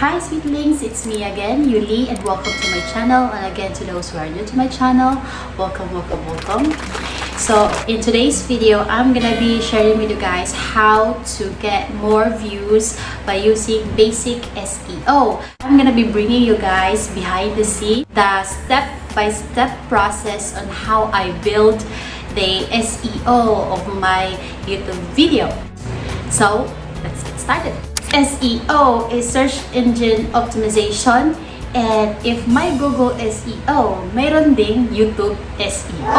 Hi sweetlings, it's me again, Eulie, and welcome to my channel. And again, to those who are new to my channel, welcome. So in today's video, I'm gonna be sharing with you guys how to get more views by using basic SEO. I'm gonna be bringing you guys behind the scene, the step-by-step process on how I build the SEO of my YouTube video. So let's get started. SEO is search engine optimization, and if my Google SEO, mayroon ding YouTube SEO.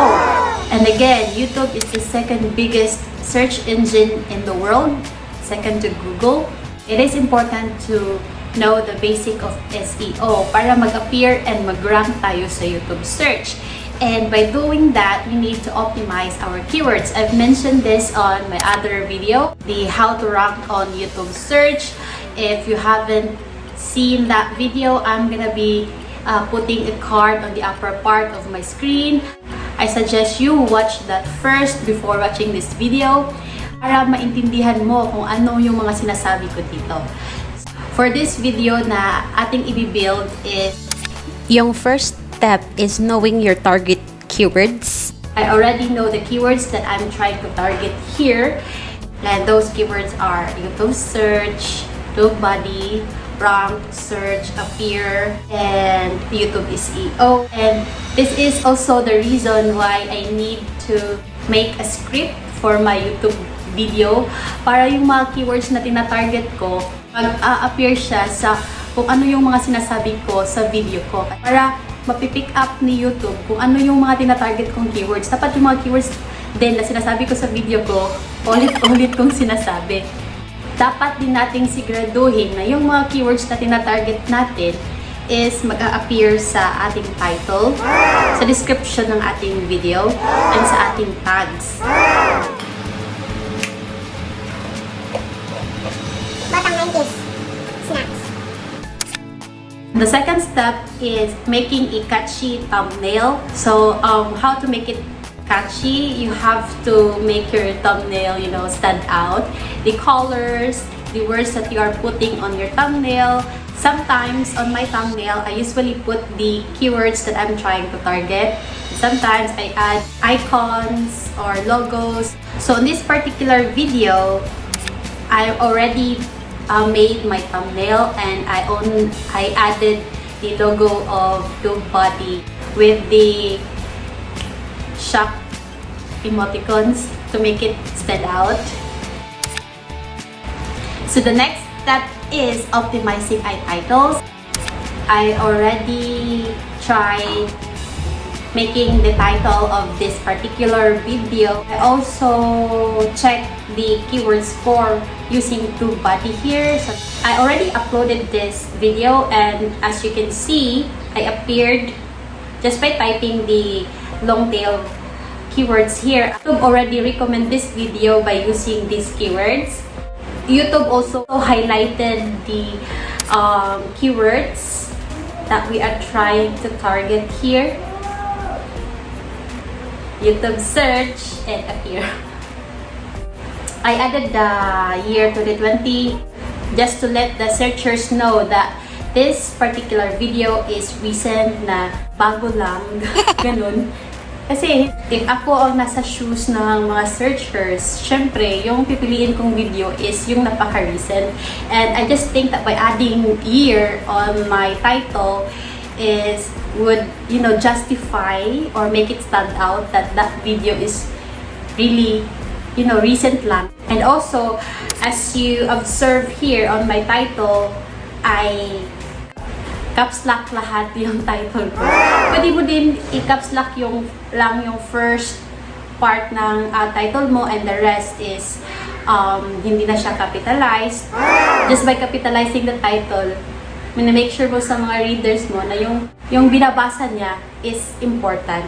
And again, YouTube is the second biggest search engine in the world, second to Google. It is important to know the basic of SEO para mag-appear and mag-rank tayo sa YouTube search. And by doing that, we need to optimize our keywords. I've mentioned this on my other video, the how to rank on YouTube search. If you haven't seen that video, I'm gonna be putting a card on the upper part of my screen. I suggest you watch that first before watching this video para maintindihan mo kung ano yung mga sinasabi ko dito. For this video na ating i-build is Yung first step is knowing your target keywords. I already know the keywords that I'm trying to target here, and those keywords are YouTube search, YouTube body, rank, search, appear, and YouTube SEO. And this is also the reason why I need to make a script for my YouTube video para yung mga keywords na tina-target ko mag-appear siya sa kung ano yung mga sinasabi ko sa video ko. Para mapipick up ni YouTube kung ano yung mga tina-target kong keywords. Dapat yung mga keywords din na sinasabi ko sa video ko, ulit-ulit kong sinasabi. Dapat din nating siguraduhin na yung mga keywords na tina-target natin is mag-a-appear sa ating title, sa description ng ating video, and sa ating tags. Bottom 90s snacks. The second step is making a catchy thumbnail. So, how to make it catchy? You have to make your thumbnail, stand out. The colors, the words that you are putting on your thumbnail. Sometimes on my thumbnail, I usually put the keywords that I'm trying to target. Sometimes I add icons or logos. So in this particular video, I already made my thumbnail, and I added the logo of YouTube body with the shock emoticons to make it stand out. So the next step is optimizing titles. I already tried making the title of this particular video. I also checked the keyword score using YouTube body here. So I already uploaded this video, and as you can see, I appeared just by typing the long tail keywords here. YouTube already recommend this video by using these keywords. YouTube also highlighted the keywords that we are trying to target here. YouTube search and appear. I added the year 2020 just to let the searchers know that this particular video is recent, na bago lang, ganun. Kasi if ako ang nasa shoes ng mga searchers, syempre, yung pipiliin kong video is yung napaka-recent. And I just think that by adding year on my title would justify or make it stand out that that video is really recent lang. And also, as you observe here on my title, I caps lock lahat yung title ko. Pwede mo din i-caps lock yung first part ng title mo, and the rest is hindi na siya capitalized. Just by capitalizing the title, make sure mo sa mga readers mo na yung binabasa niya is important.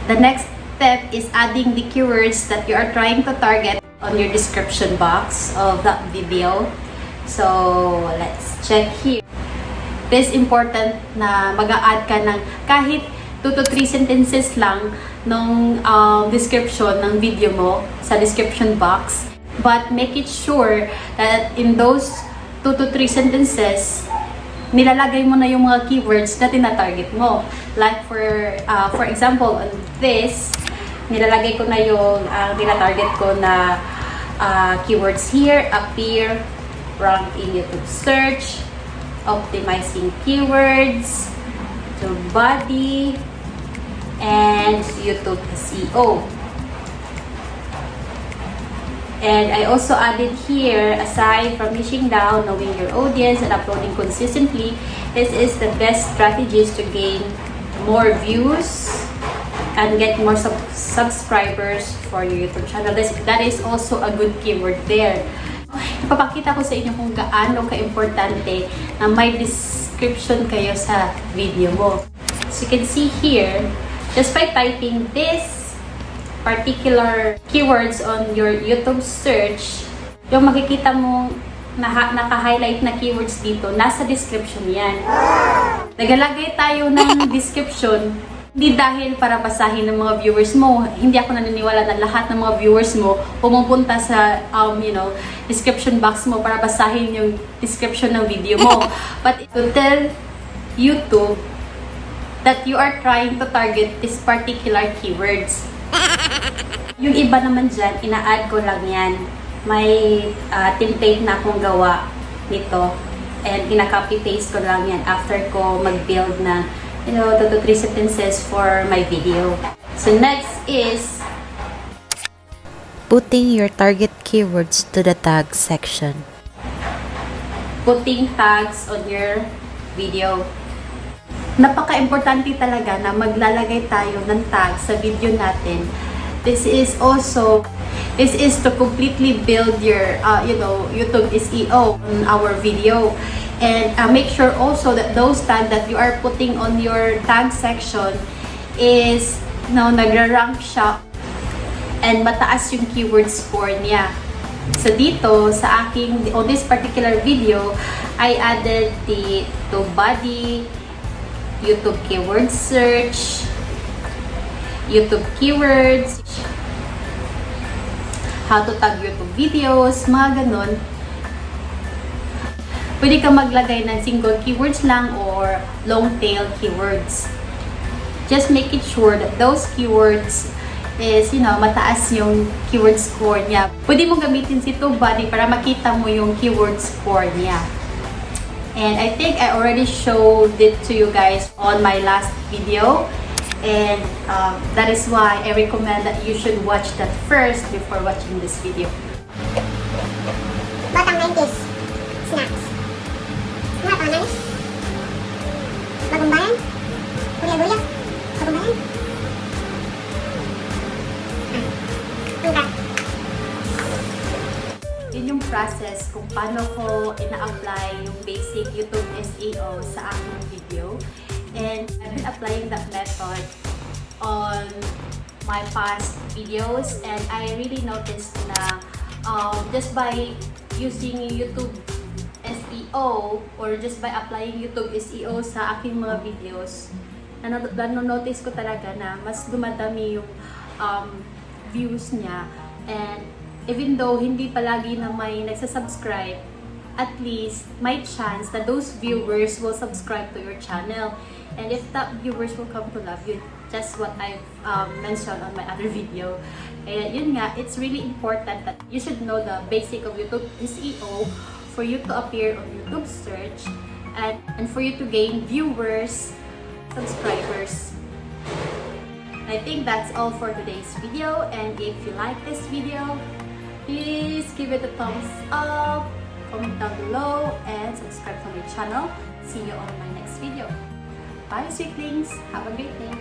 The next step is adding the keywords that you are trying to target on your description box of that video. So, let's check here. It is important na mag-a-add ka ng kahit 2 to 3 sentences lang ng description ng video mo sa description box. But make it sure that in those 2 2 to 3 sentences, nilalagay mo na yung mga keywords na tina-target mo. Like for example, on this, nilalagay ko na yung tina-target ko na keywords here: appear, rank in YouTube search, optimizing keywords, to body, and YouTube SEO. And I also added here, aside from niching down, knowing your audience, and uploading consistently, this is the best strategies to gain more views and get more subscribers for your YouTube channel. That is also a good keyword there. Ipapakita ko sa inyo kung gaano ka-importante na may description kayo sa video mo. So you can see here, just by typing this particular keywords on your YouTube search, yung makikita mong naka-highlight na keywords dito, nasa description yan. Nagalagay tayo ng description, hindi dahil para basahin ng mga viewers mo. Hindi ako naniniwala na lahat ng mga viewers mo pumupunta sa description box mo para basahin yung description ng video mo. But to tell YouTube that you are trying to target this particular keywords. Yung iba naman dyan, ina-add ko lang yan. May template na akong gawa nito. And ina-copy-paste ko lang yan after ko mag-build na 2 to 3 sentences for my video. So next is Putting your target keywords to the tag section. Putting tags on your video. Napaka-importante talaga na maglalagay tayo ng tag sa video natin. This is to completely build your YouTube SEO on our video. And make sure also that those tags that you are putting on your tag section is nagra-rank siya and mataas yung keyword score niya. So dito sa on this particular video, I added the to body, YouTube keyword search, YouTube keywords, how to tag YouTube videos, mga ganun. Pwede ka maglagay ng single keywords lang or long tail keywords. Just make it sure that those keywords is, mataas yung keyword score niya. Pwede mo gamitin si TubeBuddy para makita mo yung keyword score niya. And I think I already showed it to you guys on my last video. And that is why I recommend that you should watch that first before watching this video. Batang 90s. Snacks. Ano ito? Nanis? Bagong bayan? Kuya-guya? Bagong bayan? Angka. Yun yung process kung paano ko ina-apply yung basic YouTube SEO sa aking video. And I've been applying that method on my past videos, and I really noticed na just by using YouTube SEO or just by applying YouTube SEO sa aking mga videos, nanonotice ko talaga na mas dumadami yung views niya. And even though hindi palagi na may nagsasubscribe, at least may chance that those viewers will subscribe to your channel. And if that viewers will come to love you, just what I've mentioned on my other video. Yun nga, it's really important that you should know the basic of YouTube SEO for you to appear on YouTube search and for you to gain viewers, subscribers. I think that's all for today's video. And if you like this video, please give it a thumbs up, comment down below, and subscribe to my channel. See you on my next video. Bye, sweetlings. Have a great day.